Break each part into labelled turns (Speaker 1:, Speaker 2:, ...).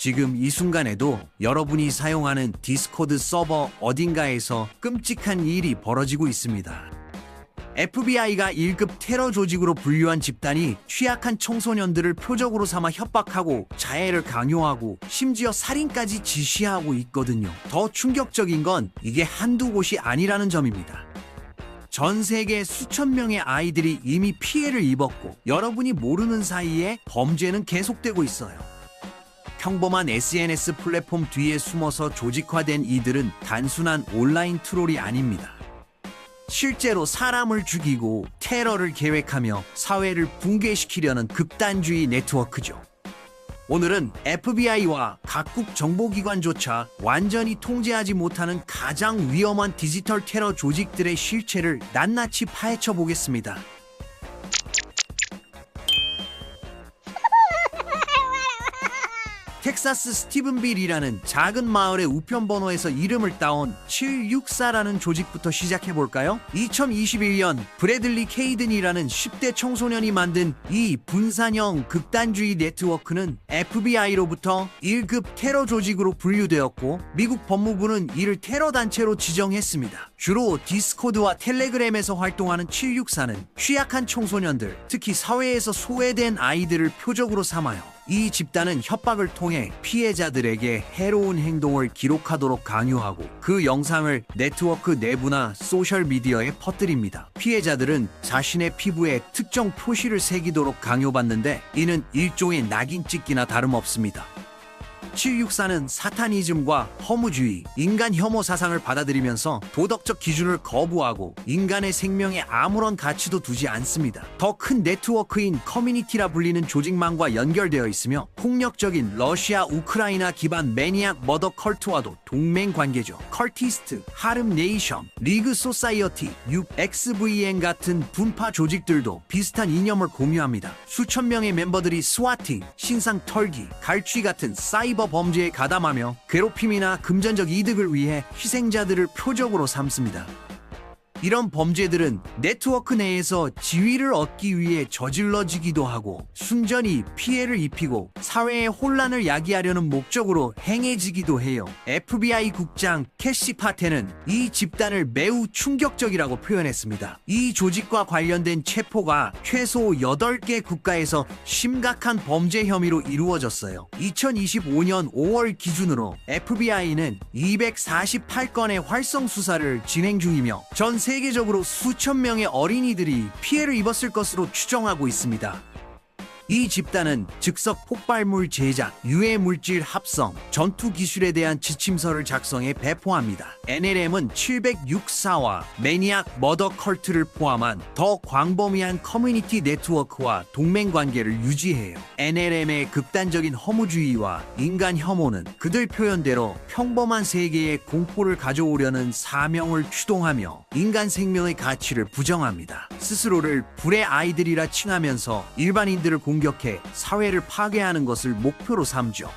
Speaker 1: 지금 이 순간에도 여러분이 사용하는 디스코드 서버 어딘가에서 끔찍한 일이 벌어지고 있습니다. FBI가 1급 테러 조직으로 분류한 집단이 취약한 청소년들을 표적으로 삼아 협박하고 자해를 강요하고 심지어 살인까지 지시하고 있거든요. 더 충격적인 건 이게 한두 곳이 아니라는 점입니다. 전 세계 수천 명의 아이들이 이미 피해를 입었고 여러분이 모르는 사이에 범죄는 계속되고 있어요. 평범한 SNS 플랫폼 뒤에 숨어서 조직화된 이들은 단순한 온라인 트롤이 아닙니다. 실제로 사람을 죽이고 테러를 계획하며 사회를 붕괴시키려는 극단주의 네트워크죠. 오늘은 FBI와 각국 정보기관조차 완전히 통제하지 못하는 가장 위험한 디지털 테러 조직들의 실체를 낱낱이 파헤쳐 보겠습니다. 텍사스 스티븐빌이라는 작은 마을의 우편번호에서 이름을 따온 764라는 조직부터 시작해볼까요? 2021년 브래들리 케이든이라는 10대 청소년이 만든 이 분산형 극단주의 네트워크는 FBI로부터 1급 테러 조직으로 분류되었고 미국 법무부는 이를 테러 단체로 지정했습니다. 주로 디스코드와 텔레그램에서 활동하는 764는 취약한 청소년들, 특히 사회에서 소외된 아이들을 표적으로 삼아요. 이 집단은 협박을 통해 피해자들에게 해로운 행동을 기록하도록 강요하고 그 영상을 네트워크 내부나 소셜미디어에 퍼뜨립니다. 피해자들은 자신의 피부에 특정 표시를 새기도록 강요받는데 이는 일종의 낙인 찍기나 다름없습니다. 764는 사타니즘과 허무주의, 인간 혐오 사상을 받아들이면서 도덕적 기준을 거부하고 인간의 생명에 아무런 가치도 두지 않습니다. 더 큰 네트워크인 커뮤니티라 불리는 조직망과 연결되어 있으며 폭력적인 러시아, 우크라이나 기반 매니악 머더 컬트와도 동맹 관계죠. 컬티스트, 하름 네이션, 리그 소사이어티, XVN 같은 분파 조직들도 비슷한 이념을 공유합니다. 수천 명의 멤버들이 스와팅, 신상 털기, 갈취 같은 사이버 범죄에 가담하며 괴롭힘이나 금전적 이득을 위해 희생자들을 표적으로 삼습니다. 이런 범죄들은 네트워크 내에서 지위를 얻기 위해 저질러지기도 하고 순전히 피해를 입히고 사회의 혼란을 야기하려는 목적으로 행해지기도 해요. FBI 국장 캐시 파테는 이 집단을 매우 충격적이라고 표현했습니다. 이 조직과 관련된 체포가 최소 8개 국가에서 심각한 범죄 혐의로 이루어졌어요. 2025년 5월 기준으로 FBI는 248건의 활성 수사를 진행 중이며 전 세계적으로 수천 명의 어린이들이 피해를 입었을 것으로 추정하고 있습니다. 이 집단은 즉석 폭발물 제작, 유해 물질 합성, 전투 기술에 대한 지침서를 작성해 배포합니다. NLM은 764와 매니악 머더 컬트를 포함한 더 광범위한 커뮤니티 네트워크와 동맹 관계를 유지해요. NLM의 극단적인 허무주의와 인간 혐오는 그들 표현대로 평범한 세계에 공포를 가져오려는 사명을 추동하며 인간 생명의 가치를 부정합니다. 스스로를 불의 아이들이라 칭하면서 일반인들을 공격해 사회를 파괴하는 것을 목표로 삼죠.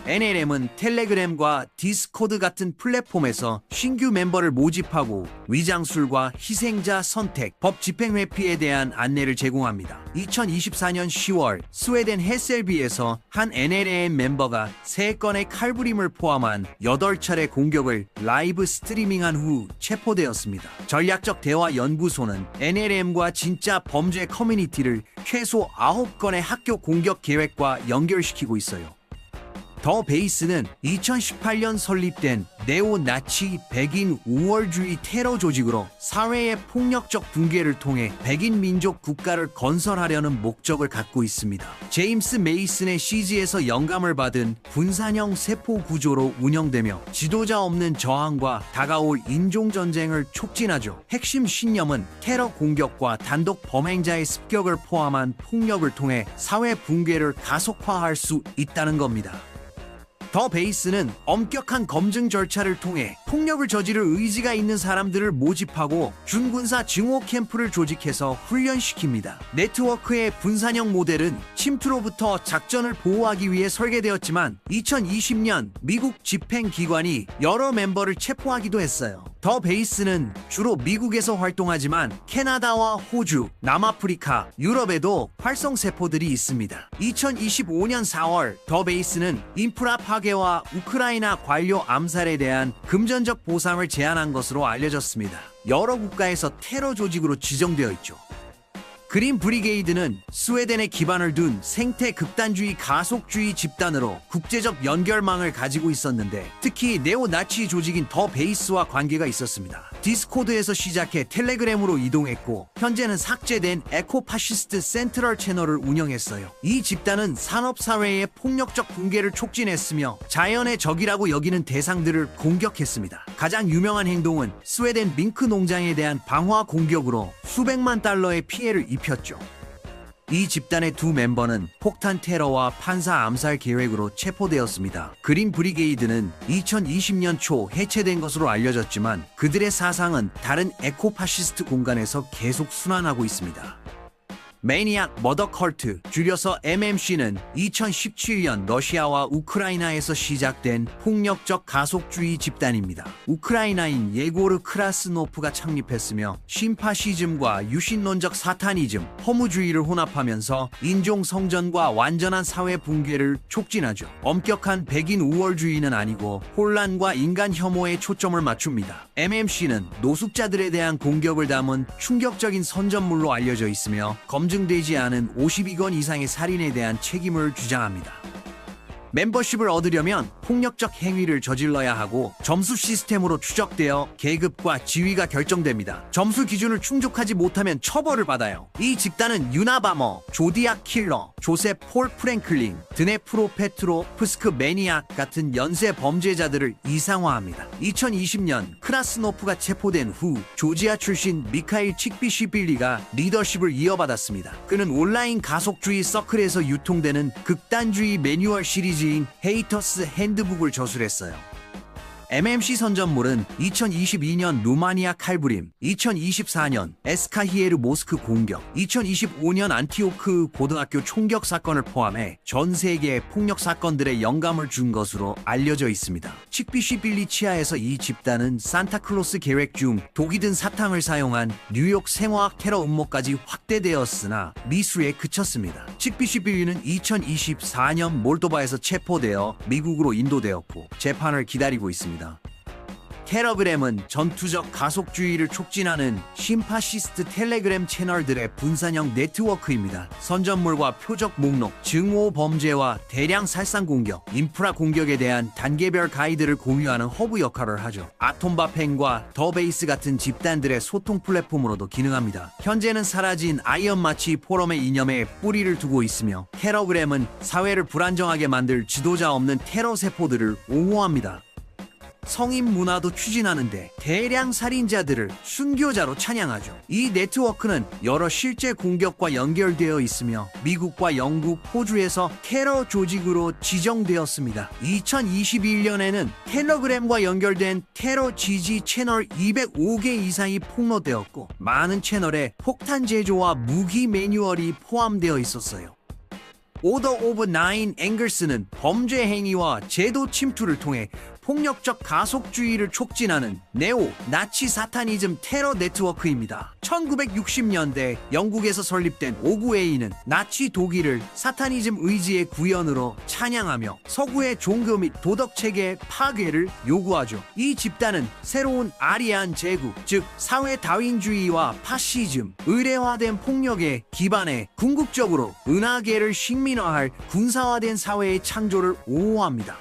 Speaker 1: NLM은 텔레그램과 디스코드 같은 플랫폼에서 신규 멤버를 모집하고 위장술과 희생자 선택, 법 집행 회피에 대한 안내를 제공합니다. 2024년 10월 스웨덴 헤셀비에서 한 NLM 멤버가 3건의 칼부림을 포함한 8차례 공격을 라이브 스트리밍한 후 체포되었습니다. 전략적 대화 연구소는 NLM과 진짜 범죄 커뮤니티를 최소 9건의 학교 공격 계획과 연결시키고 있어요. 더 베이스는 2018년 설립된 네오나치 백인 우월주의 테러 조직으로 사회의 폭력적 붕괴를 통해 백인 민족 국가를 건설하려는 목적을 갖고 있습니다. 제임스 메이슨의 CG에서 영감을 받은 분산형 세포 구조로 운영되며 지도자 없는 저항과 다가올 인종전쟁을 촉진하죠. 핵심 신념은 테러 공격과 단독 범행자의 습격을 포함한 폭력을 통해 사회 붕괴를 가속화할 수 있다는 겁니다. 더 베이스는 엄격한 검증 절차를 통해 폭력을 저지를 의지가 있는 사람들을 모집하고 준군사 증오 캠프를 조직해서 훈련시킵니다. 네트워크의 분산형 모델은 침투로부터 작전을 보호하기 위해 설계되었지만 2020년 미국 집행기관이 여러 멤버를 체포하기도 했어요. 더 베이스는 주로 미국에서 활동하지만 캐나다와 호주, 남아프리카, 유럽에도 활성 세포들이 있습니다. 2025년 4월 더 베이스는 인프라 파괴와 우크라이나 관료 암살에 대한 금전적 보상을 제안한 것으로 알려졌습니다. 여러 국가에서 테러 조직으로 지정되어 있죠. 그린 브리게이드는 스웨덴에 기반을 둔 생태 극단주의 가속주의 집단으로 국제적 연결망을 가지고 있었는데 특히 네오나치 조직인 더 베이스와 관계가 있었습니다. 디스코드에서 시작해 텔레그램으로 이동했고 현재는 삭제된 에코파시스트 센트럴 채널을 운영했어요. 이 집단은 산업사회의 폭력적 붕괴를 촉진했으며 자연의 적이라고 여기는 대상들을 공격했습니다. 가장 유명한 행동은 스웨덴 밍크 농장에 대한 방화 공격으로 수백만 달러의 피해를 입혔죠. 이 집단의 두 멤버는 폭탄 테러와 판사 암살 계획으로 체포되었습니다. 그린 브리게이드는 2020년 초 해체된 것으로 알려졌지만 그들의 사상은 다른 에코파시스트 공간에서 계속 순환하고 있습니다. 매니악 머더 컬트, 줄여서 MMC는 2017년 러시아와 우크라이나에서 시작된 폭력적 가속주의 집단입니다. 우크라이나인 예고르 크라스노프가 창립했으며 심파시즘과 유신론적 사타니즘, 허무주의를 혼합하면서 인종 성전과 완전한 사회 붕괴를 촉진하죠. 엄격한 백인 우월주의는 아니고 혼란과 인간 혐오에 초점을 맞춥니다. MMC는 노숙자들에 대한 공격을 담은 충격적인 선전물로 알려져 있으며 검증되지 않은 52건 이상의 살인에 대한 책임을 주장합니다. 멤버십을 얻으려면 폭력적 행위를 저질러야 하고 점수 시스템으로 추적되어 계급과 지위가 결정됩니다. 점수 기준을 충족하지 못하면 처벌을 받아요. 이 집단은 유나바머, 조디악 킬러, 조셉 폴 프랭클린, 드네프로 페트로프스크 매니악 같은 연쇄 범죄자들을 이상화합니다. 2020년 크라스노프가 체포된 후 조지아 출신 미카일 칙비시빌리가 리더십을 이어받았습니다. 그는 온라인 가속주의 서클에서 유통되는 극단주의 매뉴얼 시리즈인 헤이터스 핸드북을 저술했어요. MMC 선전물은 2022년 루마니아 칼부림, 2024년 에스카히에르 모스크 공격, 2025년 안티오크 고등학교 총격 사건을 포함해 전 세계의 폭력 사건들에 영감을 준 것으로 알려져 있습니다. 칙비시빌리 치하에서 이 집단은 산타클로스 계획 중 독이 든 사탕을 사용한 뉴욕 생화학 테러 음모까지 확대되었으나 미수에 그쳤습니다. 칙비시빌리는 2024년 몰도바에서 체포되어 미국으로 인도되었고 재판을 기다리고 있습니다. 텔레그램은 전투적 가속주의를 촉진하는 심파시스트 텔레그램 채널들의 분산형 네트워크입니다. 선전물과 표적 목록, 증오 범죄와 대량 살상 공격, 인프라 공격에 대한 단계별 가이드를 공유하는 허브 역할을 하죠. 아톰바팽과 더 베이스 같은 집단들의 소통 플랫폼으로도 기능합니다. 현재는 사라진 아이언마치 포럼의 이념에 뿌리를 두고 있으며 텔레그램은 사회를 불안정하게 만들 지도자 없는 테러 세포들을 옹호합니다. 성인 문화도 추진하는데 대량 살인자들을 순교자로 찬양하죠. 이 네트워크는 여러 실제 공격과 연결되어 있으며 미국과 영국, 호주에서 테러 조직으로 지정되었습니다. 2021년에는 텔레그램과 연결된 테러 지지 채널 205개 이상이 폭로되었고 많은 채널에 폭탄 제조와 무기 매뉴얼이 포함되어 있었어요. 오더 오브 나인 앵글스는 범죄 행위와 제도 침투를 통해 폭력적 가속주의를 촉진하는 네오 나치 사타니즘 테러 네트워크입니다. 1960년대 영국에서 설립된 오구에이는 나치 독일을 사타니즘 의지의 구현으로 찬양하며 서구의 종교 및 도덕 체계의 파괴를 요구하죠. 이 집단은 새로운 아리안 제국, 즉 사회 다윈주의와 파시즘, 의례화된 폭력에 기반해 궁극적으로 은하계를 식민화할 군사화된 사회의 창조를 옹호합니다.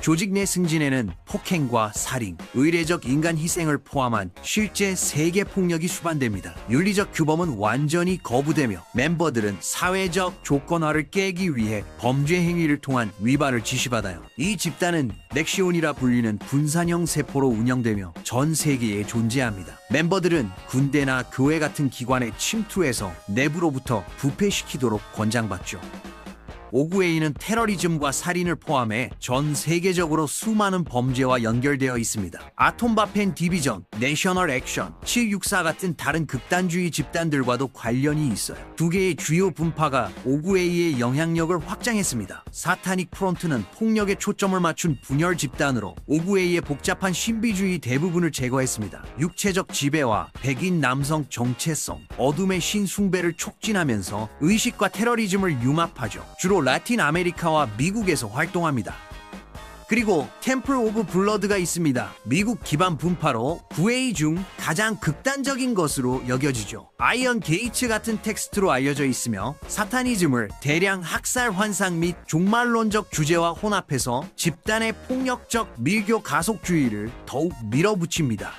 Speaker 1: 조직 내 승진에는 폭행과 살인, 의례적 인간 희생을 포함한 실제 세계 폭력이 수반됩니다. 윤리적 규범은 완전히 거부되며 멤버들은 사회적 조건화를 깨기 위해 범죄 행위를 통한 위반을 지시받아요. 이 집단은 넥시온이라 불리는 분산형 세포로 운영되며 전 세계에 존재합니다. 멤버들은 군대나 교회 같은 기관에 침투해서 내부로부터 부패시키도록 권장받죠. 오구에이는 테러리즘과 살인을 포함해 전 세계적으로 수많은 범죄와 연결되어 있습니다. 아톰바펜 디비전, 내셔널 액션, 764 같은 다른 극단주의 집단들과도 관련이 있어요. 두 개의 주요 분파가 오구에이의 영향력을 확장했습니다. 사타닉 프론트는 폭력에 초점을 맞춘 분열 집단으로 오구에이의 복잡한 신비주의 대부분을 제거했습니다. 육체적 지배와 백인 남성 정체성, 어둠의 신 숭배를 촉진하면서 의식과 테러리즘을 융합하죠. 주로 라틴 아메리카와 미국에서 활동합니다. 그리고 템플 오브 블러드가 있습니다. 미국 기반 분파로 9A 중 가장 극단적인 것으로 여겨지죠. 아이언 게이츠 같은 텍스트로 알려져 있으며 사타니즘을 대량 학살 환상 및 종말론적 주제와 혼합해서 집단의 폭력적 밀교 가속주의를 더욱 밀어붙입니다.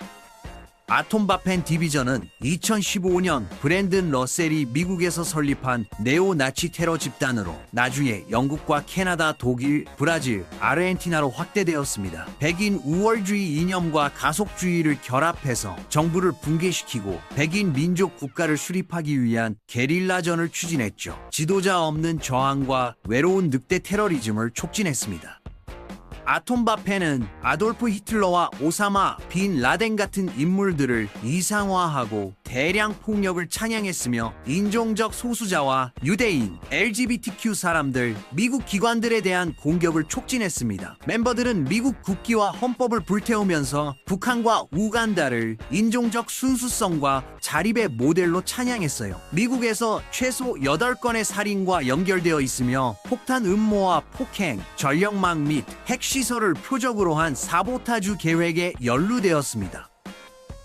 Speaker 1: 아톰바펜 디비전은 2015년 브랜든 러셀이 미국에서 설립한 네오나치 테러 집단으로 나중에 영국과 캐나다, 독일, 브라질, 아르헨티나로 확대되었습니다. 백인 우월주의 이념과 가속주의를 결합해서 정부를 붕괴시키고 백인 민족 국가를 수립하기 위한 게릴라전을 추진했죠. 지도자 없는 저항과 외로운 늑대 테러리즘을 촉진했습니다. 아톰바펜은 아돌프 히틀러와 오사마 빈 라덴 같은 인물들을 이상화하고 대량 폭력을 찬양했으며 인종적 소수자와 유대인, LGBTQ 사람들, 미국 기관들에 대한 공격을 촉진했습니다. 멤버들은 미국 국기와 헌법을 불태우면서 북한과 우간다를 인종적 순수성과 자립의 모델로 찬양했어요. 미국에서 최소 8건의 살인과 연결되어 있으며 폭탄 음모와 폭행, 전력망 및 핵시설을 표적으로 한 사보타주 계획에 연루되었습니다.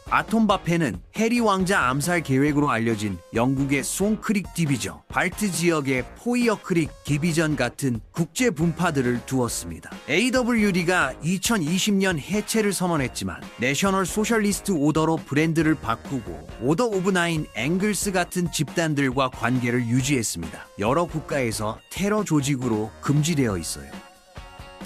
Speaker 1: 아톰바펜은 해리 왕자 암살 계획으로 알려진 영국의 송크릭 디비전, 발트 지역의 포이어 크릭 디비전 같은 국제 분파들을 두었습니다. AWD가 2020년 해체를 선언했지만 내셔널 소셜리스트 오더로 브랜드를 바꾸고 오더 오브 나인 앵글스 같은 집단들과 관계를 유지했습니다. 여러 국가에서 테러 조직으로 금지되어 있어요.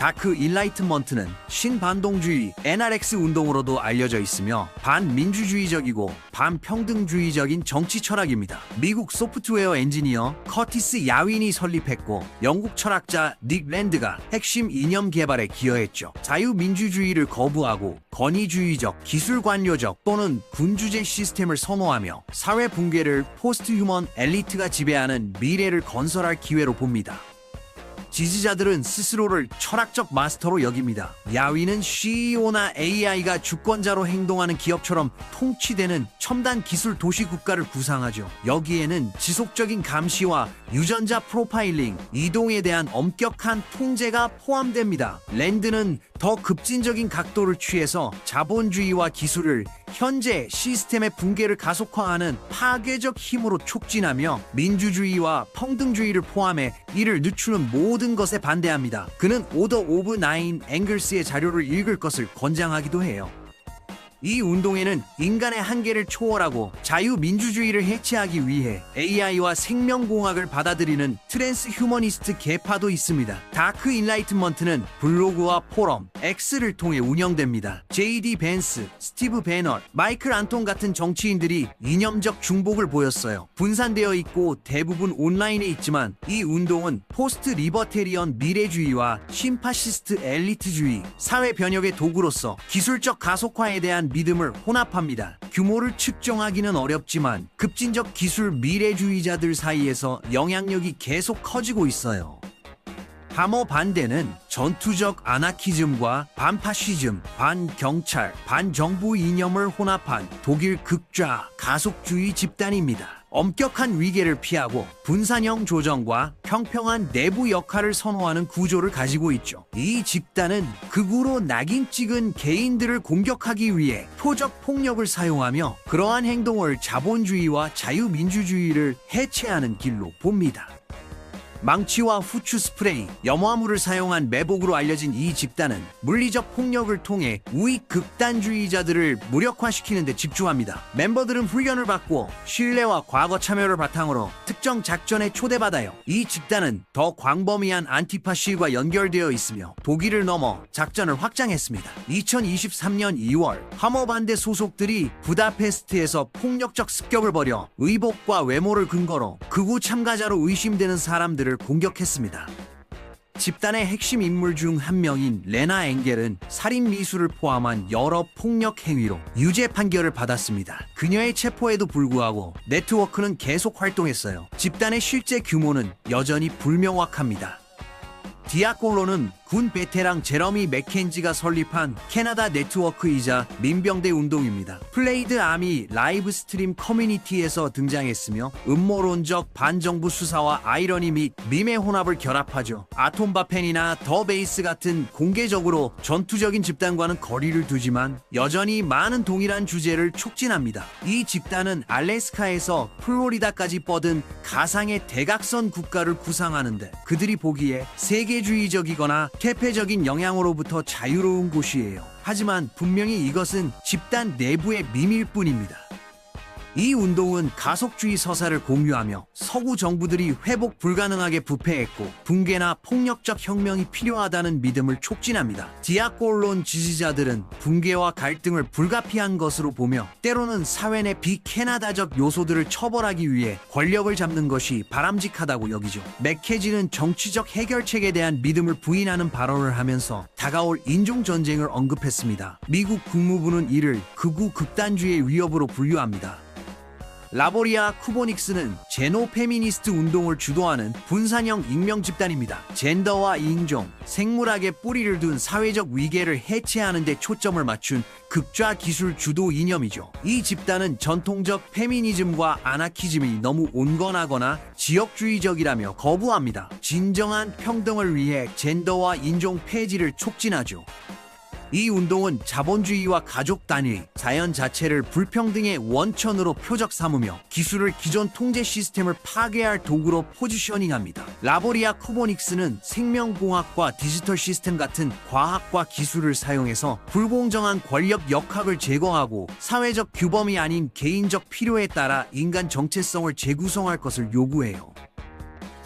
Speaker 1: 다크 일라이트먼트는 신반동주의 NRX 운동으로도 알려져 있으며 반민주주의적이고 반평등주의적인 정치 철학입니다. 미국 소프트웨어 엔지니어 커티스 야윈이 설립했고 영국 철학자 닉 랜드가 핵심 이념 개발에 기여했죠. 자유민주주의를 거부하고 권위주의적, 기술관료적 또는 군주제 시스템을 선호하며 사회 붕괴를 포스트 휴먼 엘리트가 지배하는 미래를 건설할 기회로 봅니다. 지지자들은 스스로를 철학적 마스터로 여깁니다. 야윈은 CEO나 AI가 주권자로 행동하는 기업처럼 통치되는 첨단 기술 도시 국가를 구상하죠. 여기에는 지속적인 감시와 유전자 프로파일링, 이동에 대한 엄격한 통제가 포함됩니다. 랜드는 더 급진적인 각도를 취해서 자본주의와 기술을 현재 시스템의 붕괴를 가속화하는 파괴적 힘으로 촉진하며 민주주의와 평등주의를 포함해 이를 늦추는 모든 것에 반대합니다. 그는 오더 오브 나인 앵글스의 자료를 읽을 것을 권장하기도 해요. 이 운동에는 인간의 한계를 초월하고 자유민주주의를 해체하기 위해 AI와 생명공학을 받아들이는 트랜스 휴머니스트 계파도 있습니다. 다크 인라이트먼트는 블로그와 포럼, X를 통해 운영됩니다. JD 벤스, 스티브 배너, 마이클 안톤 같은 정치인들이 이념적 중복을 보였어요. 분산되어 있고 대부분 온라인에 있지만 이 운동은 포스트 리버테리언 미래주의와 신파시스트 엘리트주의, 사회 변혁의 도구로서 기술적 가속화에 대한 믿음을 혼합합니다. 규모를 측정하기는 어렵지만 급진적 기술 미래주의자들 사이에서 영향력이 계속 커지고 있어요. 하머 반대는 전투적 아나키즘과 반파시즘, 반경찰, 반정부 이념을 혼합한 독일 극좌 가속주의 집단입니다. 엄격한 위계를 피하고 분산형 조정과 평평한 내부 역할을 선호하는 구조를 가지고 있죠. 이 집단은 극우로 낙인 찍은 개인들을 공격하기 위해 표적 폭력을 사용하며 그러한 행동을 자본주의와 자유민주주의를 해체하는 길로 봅니다. 망치와 후추 스프레이, 염화물을 사용한 매복으로 알려진 이 집단은 물리적 폭력을 통해 우익 극단주의자들을 무력화시키는 데 집중합니다. 멤버들은 훈련을 받고 신뢰와 과거 참여를 바탕으로 특정 작전에 초대받아요. 이 집단은 더 광범위한 안티파시와 연결되어 있으며 독일을 넘어 작전을 확장했습니다. 2023년 2월 하머 반대 소속들이 부다페스트에서 폭력적 습격을 벌여 의복과 외모를 근거로 극우 참가자로 의심되는 사람들을 집단들을 공격했습니다. 집단의 핵심 인물 중 한 명인 레나 엥겔은 살인 미수를 포함한 여러 폭력 행위로 유죄 판결을 받았습니다. 그녀의 체포에도 불구하고 네트워크는 계속 활동했어요. 집단의 실제 규모는 여전히 불명확합니다. 디아콜로는 군 베테랑 제러미 맥켄지가 설립한 캐나다 네트워크이자 민병대 운동입니다. 플레이드 아미 라이브 스트림 커뮤니티에서 등장했으며 음모론적 반정부 수사와 아이러니 및 밈의 혼합을 결합하죠. 아톰바펜이나 더 베이스 같은 공개적으로 전투적인 집단과는 거리를 두지만 여전히 많은 동일한 주제를 촉진합니다. 이 집단은 알래스카에서 플로리다까지 뻗은 가상의 대각선 국가를 구상하는데 그들이 보기에 세계주의적이거나 퇴폐적인 영향으로부터 자유로운 곳이에요. 하지만 분명히 이것은 집단 내부의 비밀일 뿐입니다. 이 운동은 가속주의 서사를 공유하며 서구 정부들이 회복 불가능하게 부패했고 붕괴나 폭력적 혁명이 필요하다는 믿음을 촉진합니다. 디아콜론 지지자들은 붕괴와 갈등을 불가피한 것으로 보며 때로는 사회 내 비캐나다적 요소들을 처벌하기 위해 권력을 잡는 것이 바람직하다고 여기죠. 맥케지는 정치적 해결책에 대한 믿음을 부인하는 발언을 하면서 다가올 인종전쟁을 언급했습니다. 미국 국무부는 이를 극우 극단주의 위협으로 분류합니다. 라보리아 쿠보닉스는 제노 페미니스트 운동을 주도하는 분산형 익명 집단입니다. 젠더와 인종, 생물학에 뿌리를 둔 사회적 위계를 해체하는 데 초점을 맞춘 극좌 기술 주도 이념이죠. 이 집단은 전통적 페미니즘과 아나키즘이 너무 온건하거나 지역주의적이라며 거부합니다. 진정한 평등을 위해 젠더와 인종 폐지를 촉진하죠. 이 운동은 자본주의와 가족 단위, 자연 자체를 불평등의 원천으로 표적 삼으며 기술을 기존 통제 시스템을 파괴할 도구로 포지셔닝합니다. 라보리아 쿠보닉스는 생명공학과 디지털 시스템 같은 과학과 기술을 사용해서 불공정한 권력 역학을 제거하고 사회적 규범이 아닌 개인적 필요에 따라 인간 정체성을 재구성할 것을 요구해요.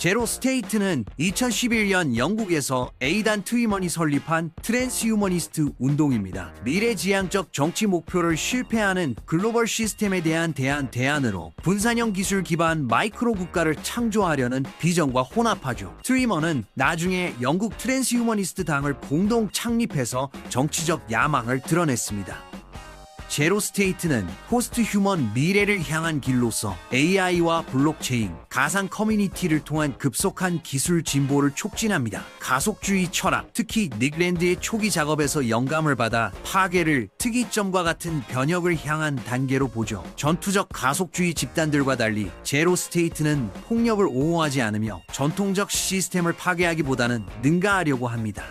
Speaker 1: 제로 스테이트는 2011년 영국에서 에이단 트위먼이 설립한 트랜스휴머니스트 운동입니다. 미래지향적 정치 목표를 실패하는 글로벌 시스템에 대한 대안으로 분산형 기술 기반 마이크로 국가를 창조하려는 비전과 혼합하죠. 트위먼은 나중에 영국 트랜스휴머니스트 당을 공동 창립해서 정치적 야망을 드러냈습니다. 제로 스테이트는 포스트 휴먼 미래를 향한 길로서 AI와 블록체인, 가상 커뮤니티를 통한 급속한 기술 진보를 촉진합니다. 가속주의 철학, 특히 닉 랜드의 초기 작업에서 영감을 받아 파괴를 특이점과 같은 변혁을 향한 단계로 보죠. 전투적 가속주의 집단들과 달리 제로 스테이트는 폭력을 옹호하지 않으며 전통적 시스템을 파괴하기보다는 능가하려고 합니다.